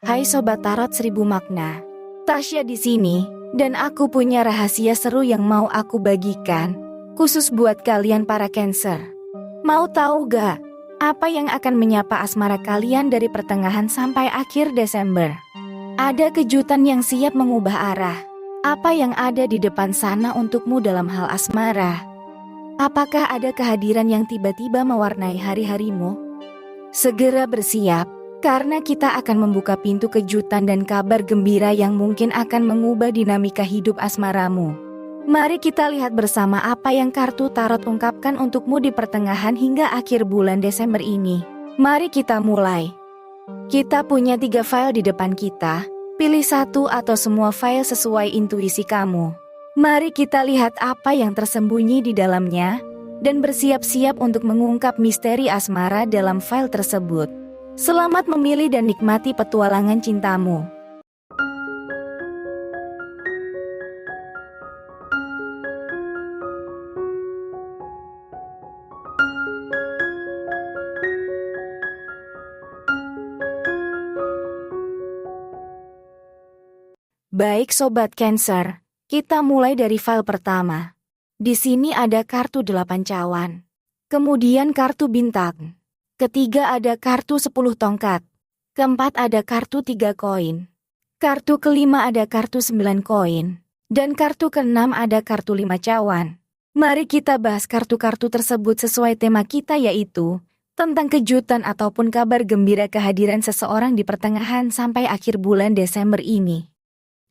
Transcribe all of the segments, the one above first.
Hai Sobat Tarot 1000 Makna. Tasya di sini, dan aku punya rahasia seru yang mau aku bagikan, khusus buat kalian para Cancer. Mau tahu gak, apa yang akan menyapa asmara kalian dari pertengahan sampai akhir Desember? Ada kejutan yang siap mengubah arah. Apa yang ada di depan sana untukmu dalam hal asmara? Apakah ada kehadiran yang tiba-tiba mewarnai hari-harimu? Segera bersiap, karena kita akan membuka pintu kejutan dan kabar gembira yang mungkin akan mengubah dinamika hidup asmaramu. Mari kita lihat bersama apa yang kartu tarot ungkapkan untukmu di pertengahan hingga akhir bulan Desember ini. Mari kita mulai. Kita punya 3 file di depan kita, pilih satu atau semua file sesuai intuisi kamu. Mari kita lihat apa yang tersembunyi di dalamnya, dan bersiap-siap untuk mengungkap misteri asmara dalam file tersebut. Selamat memilih dan nikmati petualangan cintamu. Baik Sobat Cancer, kita mulai dari file pertama. Di sini ada kartu 8 cawan. Kemudian kartu bintang. Ketiga ada kartu 10 tongkat. Keempat ada kartu 3 koin. Kartu kelima ada kartu 9 koin. Dan kartu keenam ada kartu 5 cawan. Mari kita bahas kartu-kartu tersebut sesuai tema kita, yaitu tentang kejutan ataupun kabar gembira kehadiran seseorang di pertengahan sampai akhir bulan Desember ini.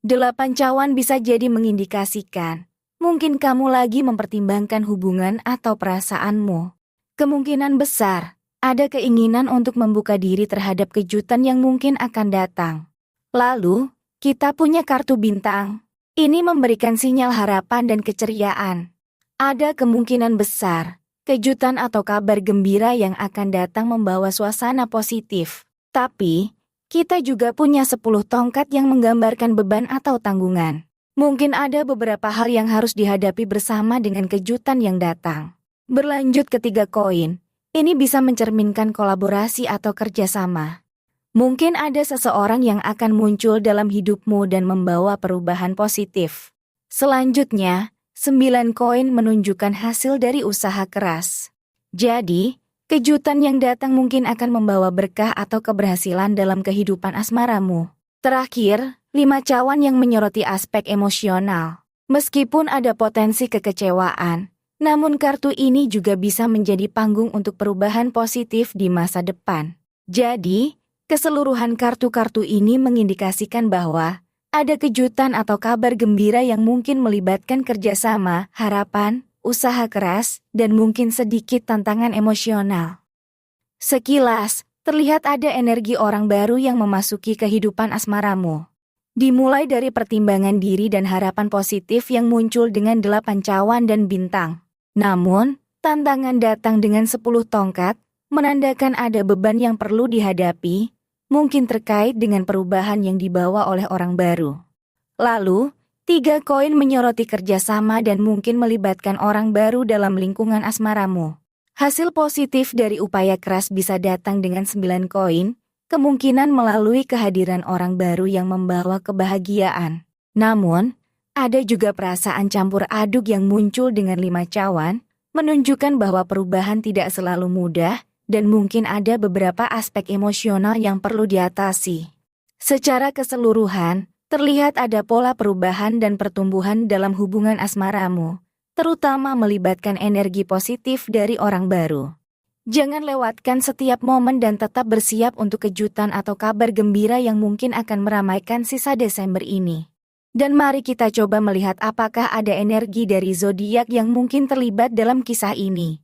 8 cawan bisa jadi mengindikasikan mungkin kamu lagi mempertimbangkan hubungan atau perasaanmu. Kemungkinan besar ada keinginan untuk membuka diri terhadap kejutan yang mungkin akan datang. Lalu, kita punya kartu bintang. Ini memberikan sinyal harapan dan keceriaan. Ada kemungkinan besar, kejutan atau kabar gembira yang akan datang membawa suasana positif. Tapi, kita juga punya 10 tongkat yang menggambarkan beban atau tanggungan. Mungkin ada beberapa hal yang harus dihadapi bersama dengan kejutan yang datang. Berlanjut ke 3 koin. Ini bisa mencerminkan kolaborasi atau kerjasama. Mungkin ada seseorang yang akan muncul dalam hidupmu dan membawa perubahan positif. Selanjutnya, 9 koin menunjukkan hasil dari usaha keras. Jadi, kejutan yang datang mungkin akan membawa berkah atau keberhasilan dalam kehidupan asmaramu. Terakhir, 5 cawan yang menyoroti aspek emosional. Meskipun ada potensi kekecewaan, namun kartu ini juga bisa menjadi panggung untuk perubahan positif di masa depan. Jadi, keseluruhan kartu-kartu ini mengindikasikan bahwa ada kejutan atau kabar gembira yang mungkin melibatkan kerjasama, harapan, usaha keras, dan mungkin sedikit tantangan emosional. Sekilas, terlihat ada energi orang baru yang memasuki kehidupan asmaramu. Dimulai dari pertimbangan diri dan harapan positif yang muncul dengan 8 cawan dan bintang. Namun, tantangan datang dengan 10 tongkat, menandakan ada beban yang perlu dihadapi, mungkin terkait dengan perubahan yang dibawa oleh orang baru. Lalu, 3 koin menyoroti kerjasama dan mungkin melibatkan orang baru dalam lingkungan asmaramu. Hasil positif dari upaya keras bisa datang dengan 9 koin, kemungkinan melalui kehadiran orang baru yang membawa kebahagiaan. Namun, ada juga perasaan campur aduk yang muncul dengan 5 cawan, menunjukkan bahwa perubahan tidak selalu mudah, dan mungkin ada beberapa aspek emosional yang perlu diatasi. Secara keseluruhan, terlihat ada pola perubahan dan pertumbuhan dalam hubungan asmaramu, terutama melibatkan energi positif dari orang baru. Jangan lewatkan setiap momen dan tetap bersiap untuk kejutan atau kabar gembira yang mungkin akan meramaikan sisa Desember ini. Dan mari kita coba melihat apakah ada energi dari zodiak yang mungkin terlibat dalam kisah ini.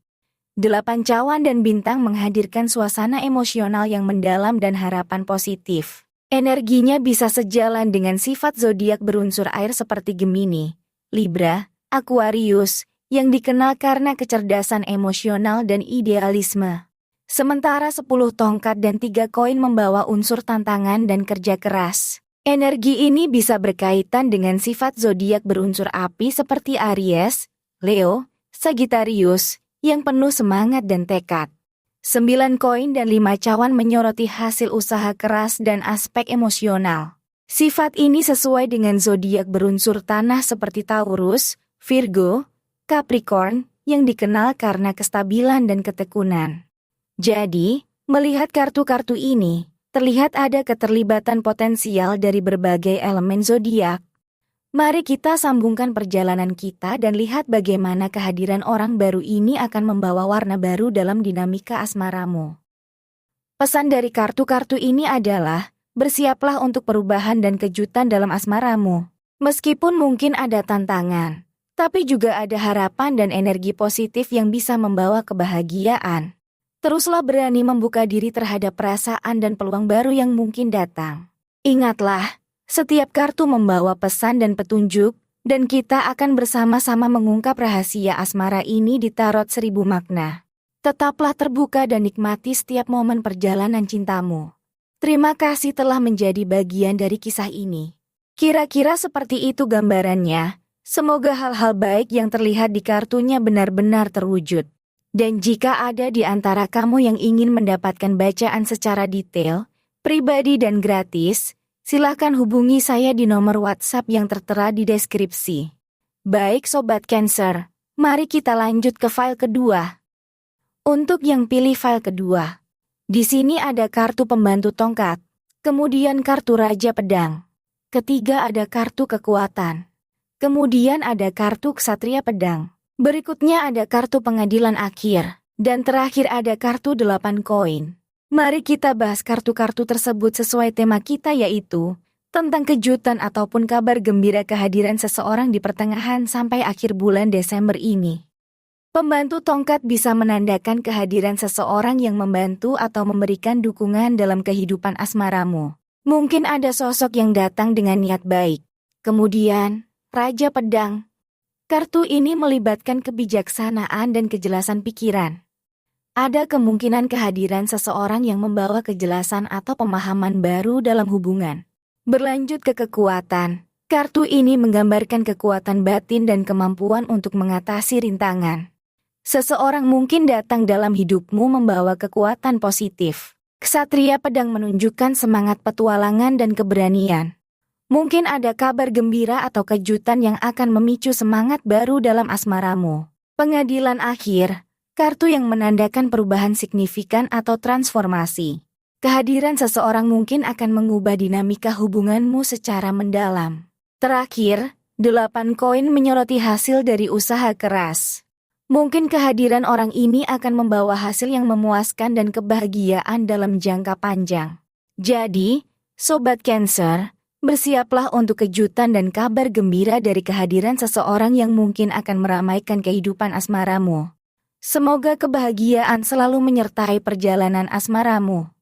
8 cawan dan bintang menghadirkan suasana emosional yang mendalam dan harapan positif. Energinya bisa sejalan dengan sifat zodiak berunsur air seperti Gemini, Libra, Aquarius, yang dikenal karena kecerdasan emosional dan idealisme. Sementara 10 tongkat dan 3 koin membawa unsur tantangan dan kerja keras. Energi ini bisa berkaitan dengan sifat zodiak berunsur api seperti Aries, Leo, Sagittarius, yang penuh semangat dan tekad. 9 koin dan 5 cawan menyoroti hasil usaha keras dan aspek emosional. Sifat ini sesuai dengan zodiak berunsur tanah seperti Taurus, Virgo, Capricorn, yang dikenal karena kestabilan dan ketekunan. Jadi, melihat kartu-kartu ini, terlihat ada keterlibatan potensial dari berbagai elemen zodiak. Mari kita sambungkan perjalanan kita dan lihat bagaimana kehadiran orang baru ini akan membawa warna baru dalam dinamika asmaramu. Pesan dari kartu-kartu ini adalah, bersiaplah untuk perubahan dan kejutan dalam asmaramu. Meskipun mungkin ada tantangan, tapi juga ada harapan dan energi positif yang bisa membawa kebahagiaan. Teruslah berani membuka diri terhadap perasaan dan peluang baru yang mungkin datang. Ingatlah, setiap kartu membawa pesan dan petunjuk, dan kita akan bersama-sama mengungkap rahasia asmara ini di Tarot 1000 Makna. Tetaplah terbuka dan nikmati setiap momen perjalanan cintamu. Terima kasih telah menjadi bagian dari kisah ini. Kira-kira seperti itu gambarannya. Semoga hal-hal baik yang terlihat di kartunya benar-benar terwujud. Dan jika ada di antara kamu yang ingin mendapatkan bacaan secara detail, pribadi dan gratis, silakan hubungi saya di nomor WhatsApp yang tertera di deskripsi. Baik Sobat Cancer, mari kita lanjut ke file kedua. Untuk yang pilih file kedua, di sini ada kartu pembantu tongkat, kemudian kartu Raja Pedang. Ketiga ada kartu kekuatan. Kemudian ada kartu Ksatria Pedang. Berikutnya ada kartu pengadilan akhir. Dan terakhir ada kartu 8 koin. Mari kita bahas kartu-kartu tersebut sesuai tema kita yaitu tentang kejutan ataupun kabar gembira kehadiran seseorang di pertengahan sampai akhir bulan Desember ini. Pembantu tongkat bisa menandakan kehadiran seseorang yang membantu atau memberikan dukungan dalam kehidupan asmaramu. Mungkin ada sosok yang datang dengan niat baik. Kemudian, Raja Pedang. Kartu ini melibatkan kebijaksanaan dan kejelasan pikiran. Ada kemungkinan kehadiran seseorang yang membawa kejelasan atau pemahaman baru dalam hubungan. Berlanjut ke kekuatan. Kartu ini menggambarkan kekuatan batin dan kemampuan untuk mengatasi rintangan. Seseorang mungkin datang dalam hidupmu membawa kekuatan positif. Ksatria Pedang menunjukkan semangat petualangan dan keberanian. Mungkin ada kabar gembira atau kejutan yang akan memicu semangat baru dalam asmaramu. Pengadilan akhir, kartu yang menandakan perubahan signifikan atau transformasi. Kehadiran seseorang mungkin akan mengubah dinamika hubunganmu secara mendalam. Terakhir, 8 koin menyoroti hasil dari usaha keras. Mungkin kehadiran orang ini akan membawa hasil yang memuaskan dan kebahagiaan dalam jangka panjang. Jadi, Sobat Cancer, bersiaplah untuk kejutan dan kabar gembira dari kehadiran seseorang yang mungkin akan meramaikan kehidupan asmaramu. Semoga kebahagiaan selalu menyertai perjalanan asmaramu.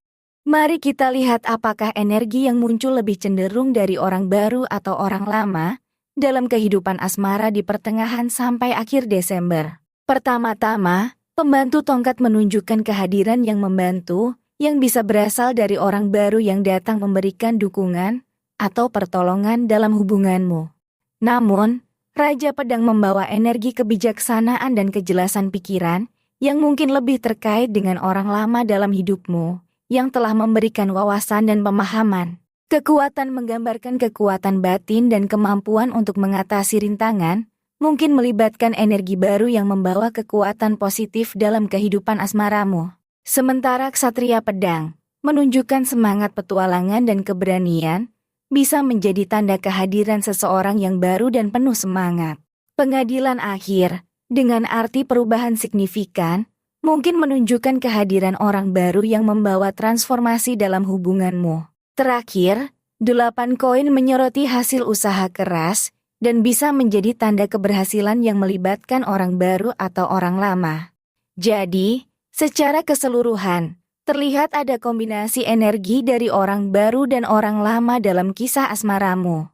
Mari kita lihat apakah energi yang muncul lebih cenderung dari orang baru atau orang lama dalam kehidupan asmara di pertengahan sampai akhir Desember. Pertama-tama, pembantu tongkat menunjukkan kehadiran yang membantu, yang bisa berasal dari orang baru yang datang memberikan dukungan atau pertolongan dalam hubunganmu. Namun, Raja Pedang membawa energi kebijaksanaan dan kejelasan pikiran yang mungkin lebih terkait dengan orang lama dalam hidupmu yang telah memberikan wawasan dan pemahaman. Kekuatan menggambarkan kekuatan batin dan kemampuan untuk mengatasi rintangan, mungkin melibatkan energi baru yang membawa kekuatan positif dalam kehidupan asmaramu. Sementara Ksatria Pedang menunjukkan semangat petualangan dan keberanian, bisa menjadi tanda kehadiran seseorang yang baru dan penuh semangat. Pengadilan akhir, dengan arti perubahan signifikan, mungkin menunjukkan kehadiran orang baru yang membawa transformasi dalam hubunganmu. Terakhir, 8 koin menyoroti hasil usaha keras, dan bisa menjadi tanda keberhasilan yang melibatkan orang baru atau orang lama. Jadi, secara keseluruhan, terlihat ada kombinasi energi dari orang baru dan orang lama dalam kisah asmaramu.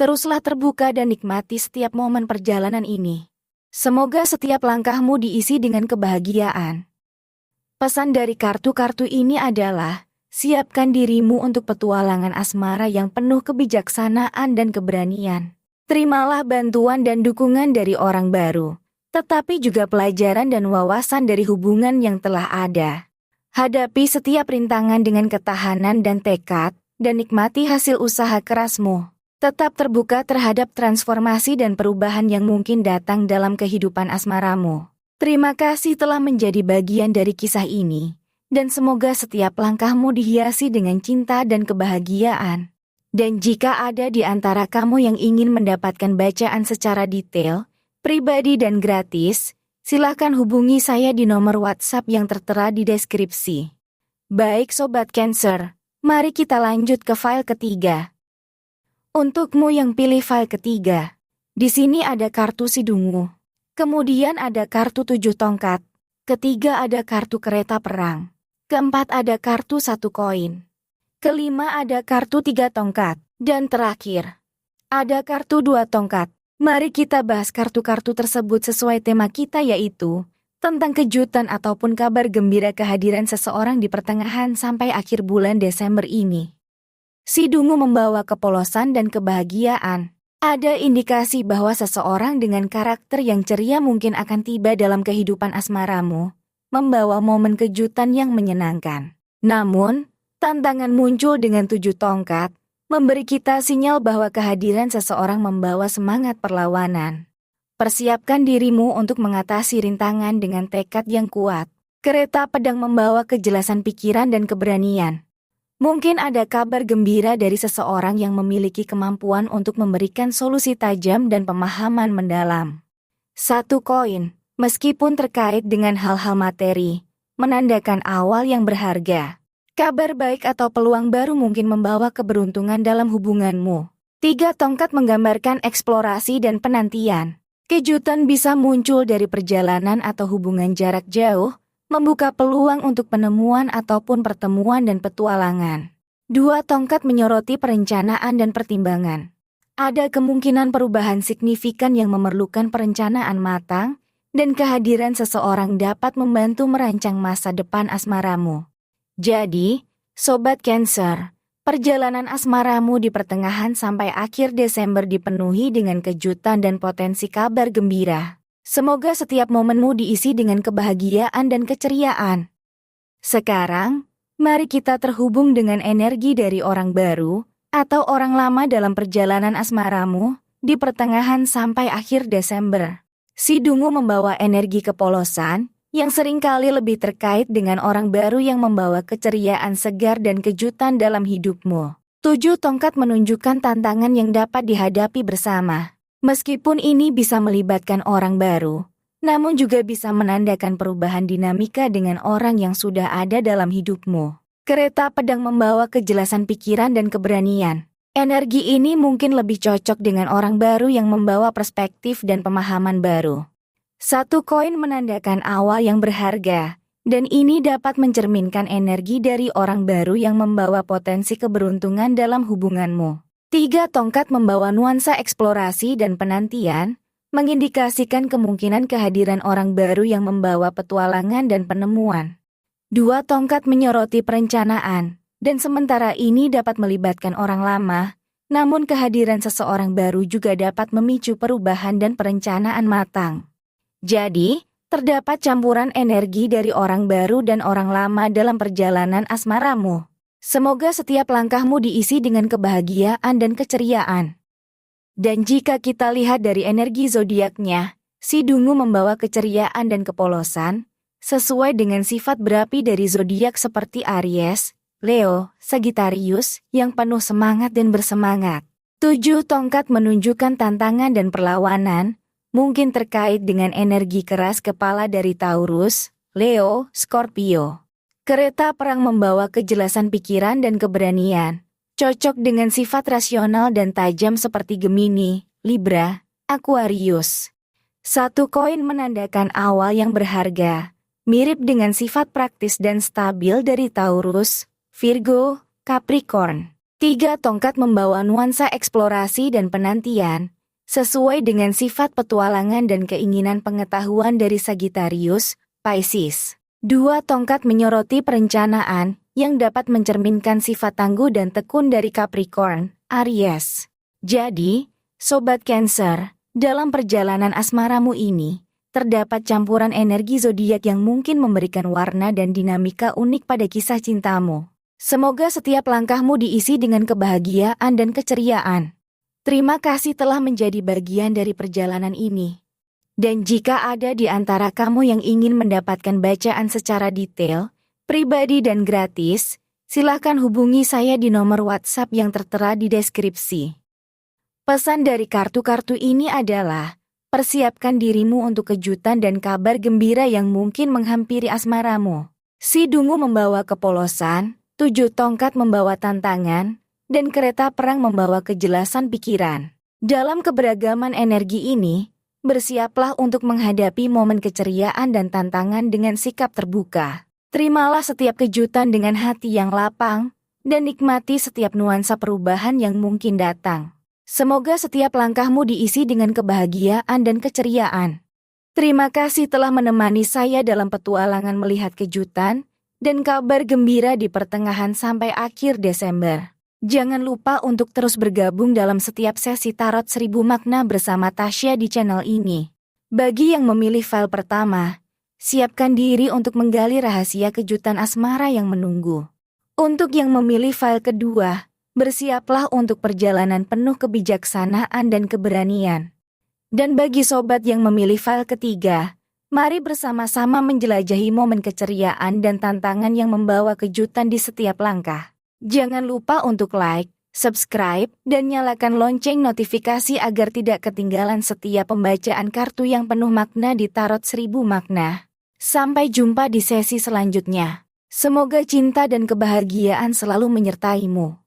Teruslah terbuka dan nikmati setiap momen perjalanan ini. Semoga setiap langkahmu diisi dengan kebahagiaan. Pesan dari kartu-kartu ini adalah, siapkan dirimu untuk petualangan asmara yang penuh kebijaksanaan dan keberanian. Terimalah bantuan dan dukungan dari orang baru, tetapi juga pelajaran dan wawasan dari hubungan yang telah ada. Hadapi setiap rintangan dengan ketahanan dan tekad, dan nikmati hasil usaha kerasmu. Tetap terbuka terhadap transformasi dan perubahan yang mungkin datang dalam kehidupan asmaramu. Terima kasih telah menjadi bagian dari kisah ini, dan semoga setiap langkahmu dihiasi dengan cinta dan kebahagiaan. Dan jika ada di antara kamu yang ingin mendapatkan bacaan secara detail, pribadi dan gratis, silakan hubungi saya di nomor WhatsApp yang tertera di deskripsi. Baik Sobat Cancer, mari kita lanjut ke file ketiga. Untukmu yang pilih file ketiga, di sini ada kartu si dungu. Kemudian ada kartu 7 tongkat. Ketiga ada kartu kereta perang. Keempat ada kartu 1 koin. Kelima ada kartu 3 tongkat. Dan terakhir, ada kartu 2 tongkat. Mari kita bahas kartu-kartu tersebut sesuai tema kita yaitu tentang kejutan ataupun kabar gembira kehadiran seseorang di pertengahan sampai akhir bulan Desember ini. Si dungu membawa kepolosan dan kebahagiaan. Ada indikasi bahwa seseorang dengan karakter yang ceria mungkin akan tiba dalam kehidupan asmaramu, membawa momen kejutan yang menyenangkan. Namun, tantangan muncul dengan 7 tongkat, memberi kita sinyal bahwa kehadiran seseorang membawa semangat perlawanan. Persiapkan dirimu untuk mengatasi rintangan dengan tekad yang kuat. Kereta pedang membawa kejelasan pikiran dan keberanian. Mungkin ada kabar gembira dari seseorang yang memiliki kemampuan untuk memberikan solusi tajam dan pemahaman mendalam. 1 koin, meskipun terkait dengan hal-hal materi, menandakan awal yang berharga. Kabar baik atau peluang baru mungkin membawa keberuntungan dalam hubunganmu. 3 tongkat menggambarkan eksplorasi dan penantian. Kejutan bisa muncul dari perjalanan atau hubungan jarak jauh, membuka peluang untuk penemuan ataupun pertemuan dan petualangan. 2 tongkat menyoroti perencanaan dan pertimbangan. Ada kemungkinan perubahan signifikan yang memerlukan perencanaan matang, dan kehadiran seseorang dapat membantu merancang masa depan asmaramu. Jadi, Sobat Cancer, perjalanan asmaramu di pertengahan sampai akhir Desember dipenuhi dengan kejutan dan potensi kabar gembira. Semoga setiap momenmu diisi dengan kebahagiaan dan keceriaan. Sekarang, mari kita terhubung dengan energi dari orang baru atau orang lama dalam perjalanan asmaramu di pertengahan sampai akhir Desember. Si dungu membawa energi kepolosan, yang seringkali lebih terkait dengan orang baru yang membawa keceriaan segar dan kejutan dalam hidupmu. 7 tongkat menunjukkan tantangan yang dapat dihadapi bersama. Meskipun ini bisa melibatkan orang baru, namun juga bisa menandakan perubahan dinamika dengan orang yang sudah ada dalam hidupmu. Kereta pedang membawa kejelasan pikiran dan keberanian. Energi ini mungkin lebih cocok dengan orang baru yang membawa perspektif dan pemahaman baru. 1 koin menandakan awal yang berharga, dan ini dapat mencerminkan energi dari orang baru yang membawa potensi keberuntungan dalam hubunganmu. 3 tongkat membawa nuansa eksplorasi dan penantian, mengindikasikan kemungkinan kehadiran orang baru yang membawa petualangan dan penemuan. 2 tongkat menyoroti perencanaan, dan sementara ini dapat melibatkan orang lama, namun kehadiran seseorang baru juga dapat memicu perubahan dan perencanaan matang. Jadi, terdapat campuran energi dari orang baru dan orang lama dalam perjalanan asmaramu. Semoga setiap langkahmu diisi dengan kebahagiaan dan keceriaan. Dan jika kita lihat dari energi zodiaknya, si dungu membawa keceriaan dan kepolosan, sesuai dengan sifat berapi dari zodiak seperti Aries, Leo, Sagittarius, yang penuh semangat dan bersemangat. 7 tongkat menunjukkan tantangan dan perlawanan, mungkin terkait dengan energi keras kepala dari Taurus, Leo, Scorpio. Kereta perang membawa kejelasan pikiran dan keberanian, cocok dengan sifat rasional dan tajam seperti Gemini, Libra, Aquarius. 1 koin menandakan awal yang berharga, mirip dengan sifat praktis dan stabil dari Taurus, Virgo, Capricorn. 3 tongkat membawa nuansa eksplorasi dan penantian, sesuai dengan sifat petualangan dan keinginan pengetahuan dari Sagittarius, Pisces. 2 tongkat menyoroti perencanaan, yang dapat mencerminkan sifat tangguh dan tekun dari Capricorn, Aries. Jadi, Sobat Cancer, dalam perjalanan asmaramu ini, Terdapat campuran energi zodiak yang mungkin memberikan warna dan dinamika unik pada kisah cintamu. Semoga setiap langkahmu diisi dengan kebahagiaan dan keceriaan. Terima kasih telah menjadi bagian dari perjalanan ini. Dan jika ada di antara kamu yang ingin mendapatkan bacaan secara detail, pribadi dan gratis, silakan hubungi saya di nomor WhatsApp yang tertera di deskripsi. Pesan dari kartu-kartu ini adalah, persiapkan dirimu untuk kejutan dan kabar gembira yang mungkin menghampiri asmaramu. Si dungu membawa kepolosan, 7 tongkat membawa tantangan, dan kereta perang membawa kejelasan pikiran. Dalam keberagaman energi ini, bersiaplah untuk menghadapi momen keceriaan dan tantangan dengan sikap terbuka. Terimalah setiap kejutan dengan hati yang lapang, dan nikmati setiap nuansa perubahan yang mungkin datang. Semoga setiap langkahmu diisi dengan kebahagiaan dan keceriaan. Terima kasih telah menemani saya dalam petualangan melihat kejutan dan kabar gembira di pertengahan sampai akhir Desember. Jangan lupa untuk terus bergabung dalam setiap sesi tarot 1000 makna bersama Tasya di channel ini. Bagi yang memilih file pertama, siapkan diri untuk menggali rahasia kejutan asmara yang menunggu. Untuk yang memilih file kedua, bersiaplah untuk perjalanan penuh kebijaksanaan dan keberanian. Dan bagi sobat yang memilih file ketiga, mari bersama-sama menjelajahi momen keceriaan dan tantangan yang membawa kejutan di setiap langkah. Jangan lupa untuk like, subscribe, dan nyalakan lonceng notifikasi agar tidak ketinggalan setiap pembacaan kartu yang penuh makna di Tarot 1000 Makna. Sampai jumpa di sesi selanjutnya. Semoga cinta dan kebahagiaan selalu menyertaimu.